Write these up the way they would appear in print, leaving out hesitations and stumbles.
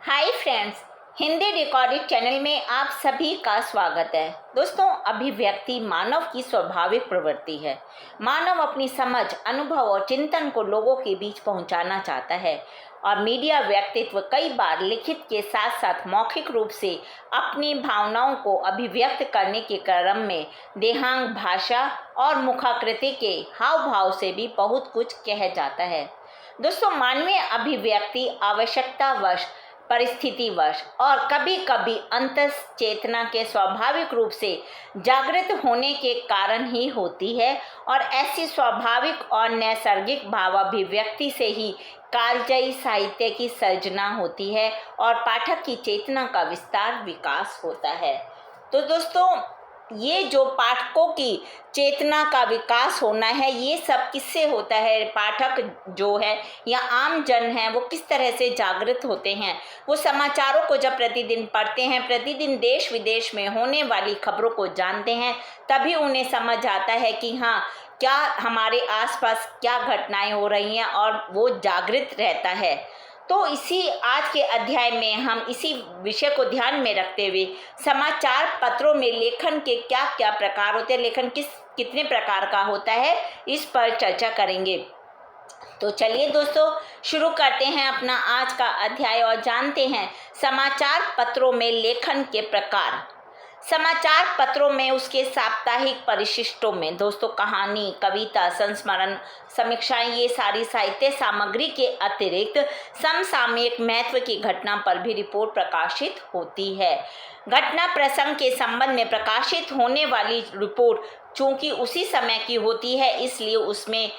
Hi friends, Hindi recorded channel में आप सभी का स्वागत है। दोस्तों, अभिव्यक्ति मानव की स्वाभाविक प्रवृत्ति है। मानव अपनी समझ, अनुभव और चिंतन को लोगों के बीच पहुंचाना चाहता है और मीडिया व्यक्तित्व कई बार लिखित के साथ साथ मौखिक रूप से अपनी भावनाओं को अभिव्यक्त करने के क्रम में देहांग भाषा और मुखाकृति के हाव भाव से भी बहुत कुछ कह जाता है। दोस्तों, मानवीय अभिव्यक्ति आवश्यकतावश, परिस्थितिवश और कभी कभी अंतःचेतना के स्वाभाविक रूप से जागृत होने के कारण ही होती है और ऐसी स्वाभाविक और नैसर्गिक भावाभिव्यक्ति से ही कालजयी साहित्य की सर्जना होती है और पाठक की चेतना का विस्तार विकास होता है। तो दोस्तों, ये जो पाठकों की चेतना का विकास होना है, ये सब किससे होता है? पाठक जो है या आम जन है, वो किस तरह से जागृत होते हैं? वो समाचारों को जब प्रतिदिन पढ़ते हैं, प्रतिदिन देश विदेश में होने वाली खबरों को जानते हैं, तभी उन्हें समझ आता है कि हाँ, क्या हमारे आसपास क्या घटनाएं हो रही हैं और वो जागृत रहता है। तो इसी आज के अध्याय में हम इसी विषय को ध्यान में रखते हुए समाचार पत्रों में लेखन के क्या क्या प्रकार होते हैं, लेखन कितने प्रकार का होता है, इस पर चर्चा करेंगे। तो चलिए दोस्तों, शुरू करते हैं अपना आज का अध्याय और जानते हैं समाचार पत्रों में लेखन के प्रकार। समाचार पत्रों में उसके साप्ताहिक परिशिष्टों में दोस्तों कहानी, कविता, संस्मरण, समीक्षाएं, ये सारी साहित्य सामग्री के अतिरिक्त समसामयिक महत्व की घटना पर भी रिपोर्ट प्रकाशित होती है। घटना प्रसंग के संबंध में प्रकाशित होने वाली रिपोर्ट चूंकि उसी समय की होती है, इसलिए उसमें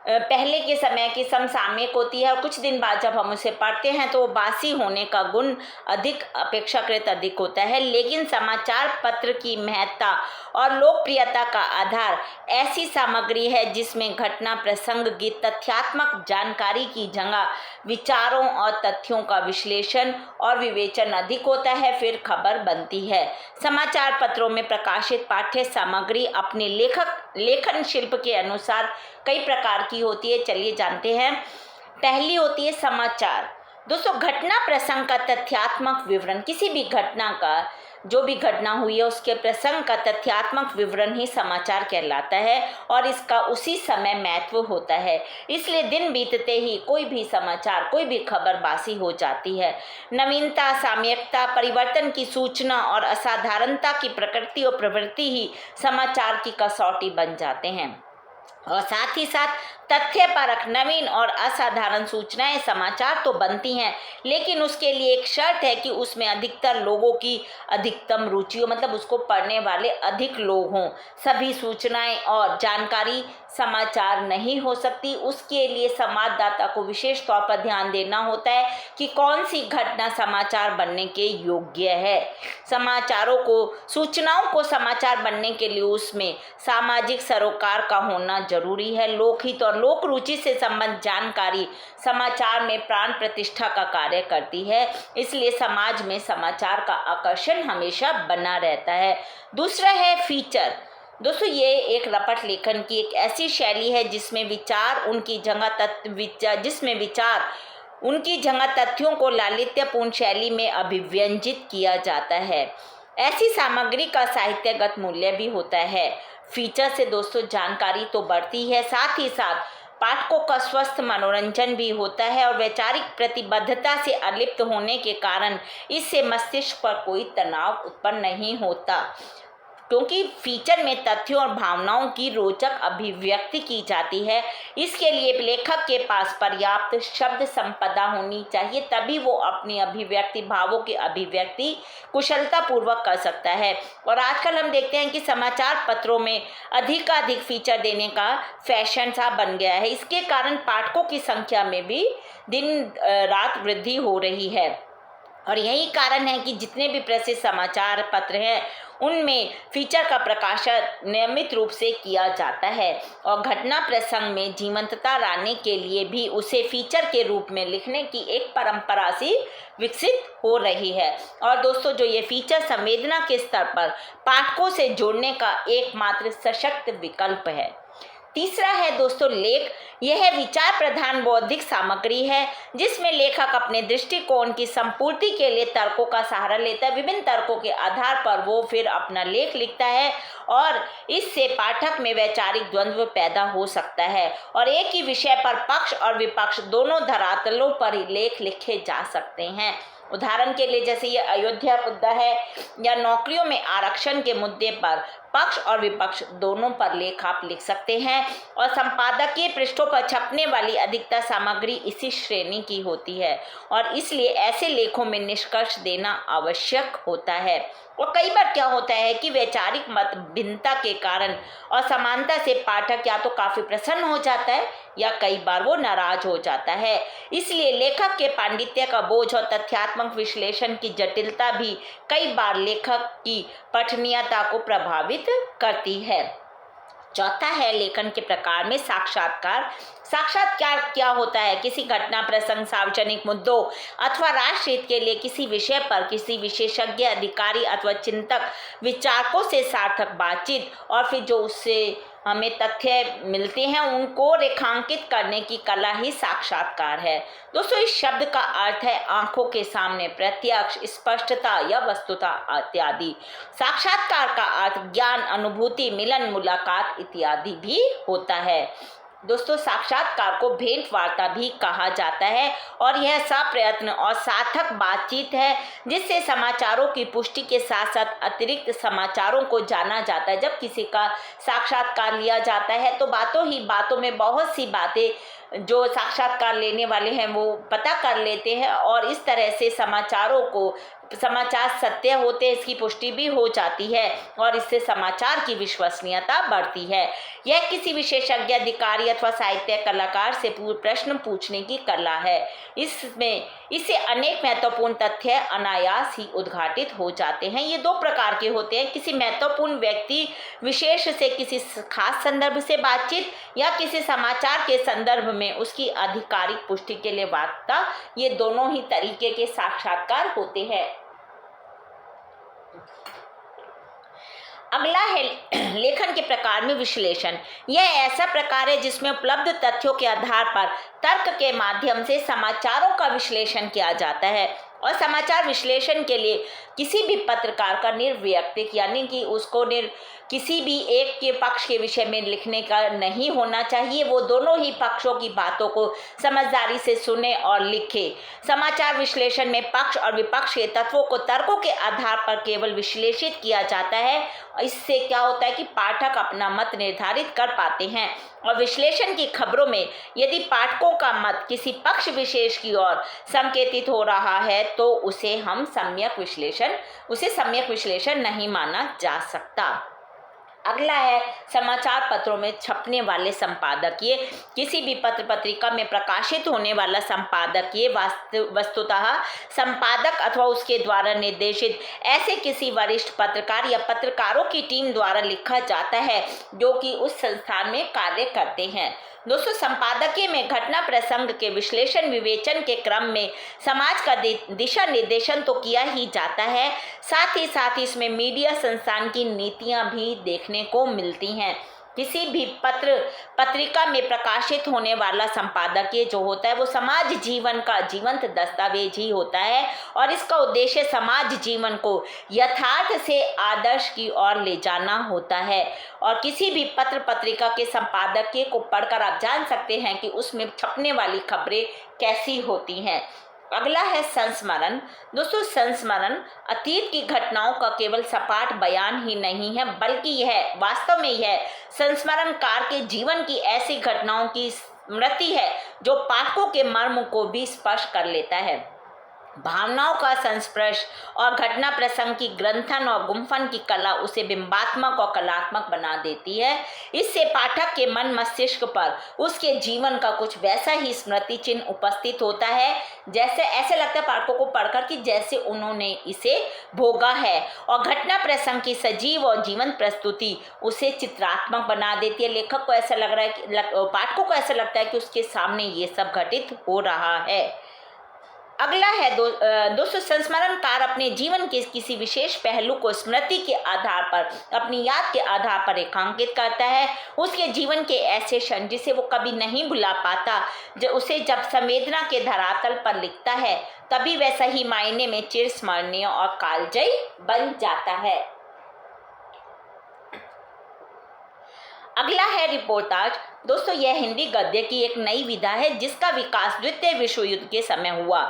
पहले के समय की समसामयिक होती है और कुछ दिन बाद जब हम उसे पढ़ते हैं तो बासी होने का गुण अधिक अपेक्षाकृत अधिक होता है। लेकिन समाचार पत्र की महत्ता और लोकप्रियता का आधार ऐसी सामग्री है जिसमें घटना प्रसंग की तथ्यात्मक जानकारी की जगह विचारों और तथ्यों का विश्लेषण और विवेचन अधिक होता है, फिर खबर बनती है। समाचार पत्रों में प्रकाशित पाठ्य सामग्री अपने लेखन शिल्प के अनुसार कई प्रकार की होती है। चलिए जानते हैं। पहली होती है समाचार। दोस्तों, घटना प्रसंग का तथ्यात्मक विवरण, किसी भी घटना का, जो भी घटना हुई है उसके प्रसंग का तथ्यात्मक विवरण ही समाचार कहलाता है और इसका उसी समय महत्व होता है। इसलिए दिन बीतते ही कोई भी समाचार, कोई भी खबर बासी हो जाती है। नवीनता, सामयिकता, परिवर्तन की सूचना और असाधारणता की प्रकृति और प्रवृत्ति ही समाचार की कसौटी बन जाते हैं और साथ ही साथ तथ्यपरक, नवीन और असाधारण सूचनाएं समाचार तो बनती हैं, लेकिन उसके लिए एक शर्त है कि उसमें अधिकतर लोगों की अधिकतम रुचि हो, मतलब उसको पढ़ने वाले अधिक लोग हों। सभी सूचनाएं और जानकारी समाचार नहीं हो सकती। उसके लिए संवाददाता को विशेष तौर पर ध्यान देना होता है कि कौन सी घटना समाचार बनने के योग्य है। सूचनाओं को समाचार बनने के लिए उसमें सामाजिक सरोकार का होना जरूरी है। लोकहित और लोक रुचि से संबंध जानकारी समाचार में प्राण प्रतिष्ठा का कार्य करती है, इसलिए समाज में समाचार का आकर्षण हमेशा बना रहता है। दूसरा है फीचर। दोस्तों, ये एक रपट लेखन की एक ऐसी शैली है जिसमें विचार उनकी जगह तथ्यों को लालित्यपूर्ण शैली में अभिव्यंजित किया जाता है। ऐसी सामग्री का साहित्यगत मूल्य भी होता है। फीचर से दोस्तों जानकारी तो बढ़ती है, साथ ही साथ पाठकों का स्वस्थ मनोरंजन भी होता है और वैचारिक प्रतिबद्धता से अलिप्त होने के कारण इससे मस्तिष्क पर कोई तनाव उत्पन्न नहीं होता, क्योंकि फीचर में तथ्यों और भावनाओं की रोचक अभिव्यक्ति की जाती है। इसके लिए लेखक के पास पर्याप्त शब्द संपदा होनी चाहिए, तभी वो अपनी अभिव्यक्ति, भावों की अभिव्यक्ति कुशलता पूर्वक कर सकता है। और आजकल हम देखते हैं कि समाचार पत्रों में अधिकाधिक फीचर देने का फैशन सा बन गया है। इसके कारण पाठकों की संख्या में भी दिन रात वृद्धि हो रही है और यही कारण है कि जितने भी प्रसिद्ध समाचार पत्र हैं उनमें फीचर का प्रकाशन नियमित रूप से किया जाता है और घटना प्रसंग में जीवंतता लाने के लिए भी उसे फीचर के रूप में लिखने की एक परंपरा सी विकसित हो रही है। और दोस्तों, जो ये फीचर संवेदना के स्तर पर पाठकों से जोड़ने का एकमात्र सशक्त विकल्प है। तीसरा है दोस्तों लेख। यह विचार प्रधान बौद्धिक सामग्री है जिसमें लेखक अपने दृष्टिकोण की संपूर्ति के लिए तर्कों का सहारा लेता है। विभिन्न तर्कों के आधार पर वो फिर अपना लेख लिखता है और इससे पाठक में वैचारिक द्वंद्व पैदा हो सकता है और एक ही विषय पर पक्ष और विपक्ष दोनों धरातलों पर ही लेख लिखे जा सकते हैं। उदाहरण के लिए जैसे ये अयोध्या मुद्दा है या नौकरियों में आरक्षण के मुद्दे पर पक्ष और विपक्ष दोनों पर लेख आप लिख सकते हैं और संपादकीय पृष्ठों पर छपने वाली अधिकतर सामग्री इसी श्रेणी की होती है और इसलिए ऐसे लेखों में निष्कर्ष देना आवश्यक होता है। और कई बार क्या होता है कि वैचारिक मत भिन्नता के कारण और समानता से पाठक या तो काफी प्रसन्न हो जाता है या कई बार वो नाराज हो जाता है। इसलिए लेखक के पांडित्य का बोझ और तथ्यात्मक विश्लेषण की जटिलता भी कई बार लेखक की पठनीयता को प्रभावित करती है। चौथा है लेखन के प्रकार में साक्षात्कार। साक्षात्कार क्या होता है? किसी घटना, प्रसंग, सार्वजनिक मुद्दों अथवा राष्ट्र हित के लिए किसी विषय पर किसी विशेषज्ञ, अधिकारी अथवा चिंतक, विचारकों से सार्थक बातचीत और फिर जो उससे हमें तथ्य मिलते हैं उनको रेखांकित करने की कला ही साक्षात्कार है। दोस्तों इस शब्द का अर्थ है आंखों के सामने, प्रत्यक्ष, स्पष्टता या वस्तुता इत्यादि। साक्षात्कार का अर्थ ज्ञान, अनुभूति, मिलन, मुलाकात इत्यादि भी होता है। दोस्तों साक्षात्कार को भेंट वार्ता भी कहा जाता है और यह सप्रयत्न और सार्थक बातचीत है जिससे समाचारों की पुष्टि के साथ साथ अतिरिक्त समाचारों को जाना जाता है। जब किसी का साक्षात्कार लिया जाता है तो बातों ही बातों में बहुत सी बातें जो साक्षात्कार लेने वाले हैं वो पता कर लेते हैं और इस तरह से समाचार सत्य होते हैं इसकी पुष्टि भी हो जाती है और इससे समाचार की विश्वसनीयता बढ़ती है। यह किसी विशेषज्ञ, अधिकारी अथवा साहित्य कलाकार से प्रश्न पूछने की कला है। इससे अनेक महत्वपूर्ण तथ्य अनायास ही उद्घाटित हो जाते हैं। ये दो प्रकार के होते हैं, किसी महत्वपूर्ण व्यक्ति विशेष से किसी खास संदर्भ से बातचीत या किसी समाचार के संदर्भ में उसकी आधिकारिक पुष्टि के लिए वार्ता। ये दोनों ही तरीके के साक्षात्कार होते हैं। अगला है लेखन के प्रकार में विश्लेषण। यह ऐसा प्रकार है जिसमें उपलब्ध तथ्यों के आधार पर तर्क के माध्यम से समाचारों का विश्लेषण किया जाता है और समाचार विश्लेषण के लिए किसी भी पत्रकार का निर्वैयक्तिक यानी कि उसको किसी भी एक के पक्ष के विषय में लिखने का नहीं होना चाहिए। वो दोनों ही पक्षों की बातों को समझदारी से सुने और लिखे। समाचार विश्लेषण में पक्ष और विपक्ष के तत्वों को तर्कों के आधार पर केवल विश्लेषित किया जाता है। इससे क्या होता है कि पाठक अपना मत निर्धारित कर पाते हैं और विश्लेषण की खबरों में यदि पाठकों का मत किसी पक्ष विशेष की ओर संकेतित हो रहा है तो उसे सम्यक विश्लेषण नहीं माना जा सकता। अगला है समाचार पत्रों में छपने वाले संपादकीय। किसी भी पत्र पत्रिका में प्रकाशित होने वाला संपादकीय वस्तुतः संपादक अथवा उसके द्वारा निर्देशित ऐसे किसी वरिष्ठ पत्रकार या पत्रकारों की टीम द्वारा लिखा जाता है जो कि उस संस्थान में कार्य करते हैं। दोस्तों संपादकीय में घटना प्रसंग के विश्लेषण विवेचन के क्रम में समाज का दिशा निर्देशन तो किया ही जाता है, साथ ही इसमें मीडिया संस्थान की नीतियां भी देखने को मिलती हैं। किसी भी पत्रिका में प्रकाशित होने वाला संपादकीय जो होता है वो समाज जीवन का जीवंत दस्तावेज ही होता है और इसका उद्देश्य समाज जीवन को यथार्थ से आदर्श की ओर ले जाना होता है। और किसी भी पत्र पत्रिका के संपादकीय को पढ़कर आप जान सकते हैं कि उसमें छपने वाली खबरें कैसी होती हैं। अगला है संस्मरण। दोस्तों संस्मरण अतीत की घटनाओं का केवल सपाट बयान ही नहीं है बल्कि यह वास्तव में यह संस्मरणकार के जीवन की ऐसी घटनाओं की स्मृति है जो पाठकों के मर्म को भी स्पर्श कर लेता है। भावनाओं का संस्पर्श और घटना प्रसंग की ग्रंथन और गुम्फन की कला उसे बिंबात्मक और कलात्मक बना देती है। इससे पाठक के मन मस्तिष्क पर उसके जीवन का कुछ वैसा ही स्मृति चिन्ह उपस्थित होता है जैसे ऐसे लगता है पाठकों को पढ़कर कि जैसे उन्होंने इसे भोगा है। और घटना प्रसंग की सजीव और जीवंत प्रस्तुति उसे चित्रात्मक बना देती है। लेखक को ऐसा लग रहा है कि पाठकों को ऐसा लगता है कि उसके सामने ये सब घटित हो रहा है। अगला है दोस्तों, संस्मरणकार अपने जीवन के किसी विशेष पहलू को स्मृति के आधार पर, अपनी याद के आधार पर रेखांकित करता है। उसके जीवन के ऐसे क्षण जिसे वो कभी नहीं भुला पाता, उसे जब संवेदना के धरातल पर लिखता है तभी वह सही मायने में चिरस्मरणीय और कालजयी बन जाता है। अगला है रिपोर्टाज। दोस्तों, यह हिंदी गद्य की एक नई विधा है जिसका विकास द्वितीय विश्व युद्ध के समय हुआ।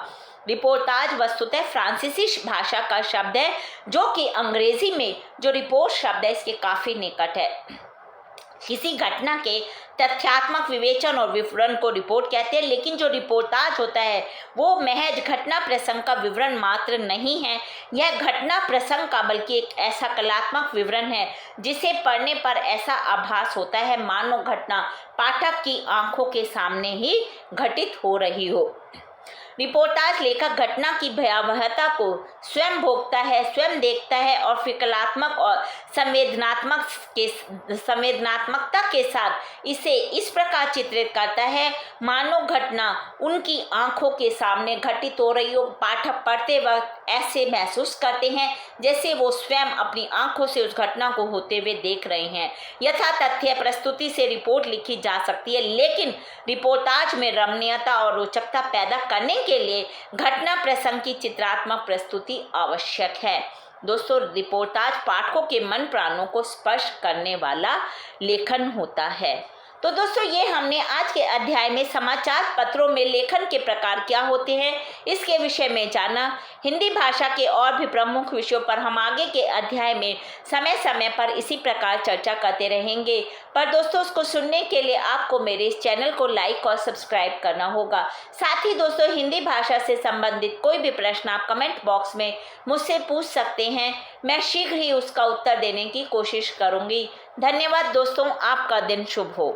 रिपोर्टाज वस्तुतः फ्रांसीसी भाषा का शब्द है जो कि अंग्रेजी में जो रिपोर्ट शब्द है इसके काफी निकट है। किसी घटना के तथ्यात्मक विवेचन और विवरण को रिपोर्ट कहते हैं, लेकिन जो रिपोर्टाज होता है वो महज घटना प्रसंग का विवरण मात्र नहीं है। यह घटना प्रसंग का बल्कि एक ऐसा कलात्मक विवरण है जिसे पढ़ने पर ऐसा आभास होता है मानो घटना पाठक की आंखों के सामने ही घटित हो रही हो। रिपोर्टाज लेखक घटना की भयावहता को स्वयं भोगता है, स्वयं देखता है और फिर कलात्मक और संवेदनात्मकता के साथ इसे इस प्रकार चित्रित करता है मानो घटना उनकी आंखों के सामने घटित हो रही हो। पाठक पढ़ते वक्त ऐसे महसूस करते हैं जैसे वो स्वयं अपनी आंखों से उस घटना को होते हुए देख रहे हैं। यथा तथ्य प्रस्तुति से रिपोर्ट लिखी जा सकती है, लेकिन रिपोर्टाज में रमणीयता और रोचकता पैदा करने के लिए घटना प्रसंग की चित्रात्मक प्रस्तुति आवश्यक है। दोस्तों, रिपोर्टाज पाठकों के मन प्राणों को स्पर्श करने वाला लेखन होता है। तो दोस्तों, ये हमने आज के अध्याय में समाचार पत्रों में लेखन के प्रकार क्या होते हैं इसके विषय में जाना। हिंदी भाषा के और भी प्रमुख विषयों पर हम आगे के अध्याय में समय समय पर इसी प्रकार चर्चा करते रहेंगे। पर दोस्तों, उसको सुनने के लिए आपको मेरे इस चैनल को लाइक और सब्सक्राइब करना होगा। साथ ही दोस्तों, हिंदी भाषा से संबंधित कोई भी प्रश्न आप कमेंट बॉक्स में मुझसे पूछ सकते हैं, मैं शीघ्र ही उसका उत्तर देने की कोशिश करूंगी। धन्यवाद दोस्तों, आपका दिन शुभ हो।